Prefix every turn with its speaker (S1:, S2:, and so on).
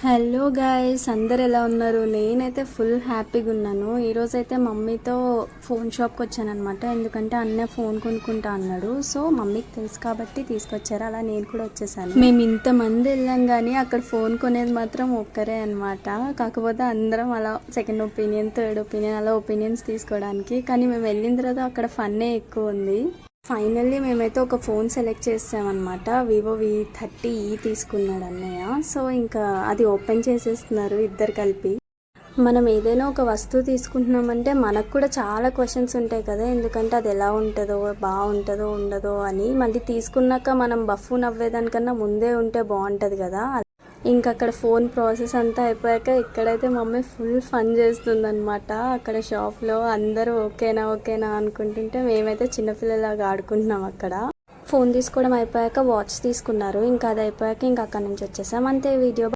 S1: Hello guys, అందరు ఎలా ఉన్నారు? నేనైతే ఫుల్ హ్యాపీగా ఉన్నాను. ఈరోజైతే మమ్మీతో ఫోన్ షాప్కి వచ్చానమాట. ఎందుకంటే అన్నయ్య ఫోన్ కొనుక్కుంటా అన్నాడు. సో మమ్మీకి తెలుసు కాబట్టి తీసుకొచ్చారు. అలా నేను కూడా వచ్చేసాను. మేము ఇంతమంది వెళ్ళాం కానీ అక్కడ ఫోన్ కొనేది మాత్రం ఒక్కరే అనమాట. కాకపోతే అందరం అలా సెకండ్ ఒపీనియన్, థర్డ్ ఒపీనియన్ అలా ఒపీనియన్స్ తీసుకోవడానికి. కానీ మేము వెళ్ళిన తర్వాత అక్కడ ఫన్నే ఎక్కువ ఉంది. ఫైనల్లీ మేమైతే ఒక ఫోన్ సెలెక్ట్ చేసామన్నమాట. వివో V30e తీసుకున్నాడు అన్నయ్య. సో ఇంకా అది ఓపెన్ చేసేస్తున్నారు ఇద్దరు కలిపి. మనం ఏదైనా ఒక వస్తువు తీసుకుంటున్నామంటే మనకు కూడా చాలా క్వశ్చన్స్ ఉంటాయి కదా. ఎందుకంటే అది ఎలా ఉంటుందో, బాగుంటుందో ఉండదో అని. మళ్ళీ తీసుకున్నాక మనం బఫ్ఫు నవ్వేదానికన్నా ముందే ఉంటే బాగుంటుంది కదా. ఇంకా అక్కడ ఫోన్ ప్రాసెస్ అంతా అయిపోయాక ఇక్కడైతే మమ్మీ ఫుల్ ఫన్ చేస్తుందన్నమాట. అక్కడ షాప్లో అందరూ ఓకేనా అనుకుంటుంటే మేమైతే చిన్నపిల్లలాగా ఆడుకుంటున్నాం. అక్కడ ఫోన్ తీసుకోవడం అయిపోయాక వాచ్ తీసుకున్నారు. ఇంకా అది అయిపోయాక ఇంకా అక్కడ నుంచి వచ్చేసాం. అంతే వీడియో.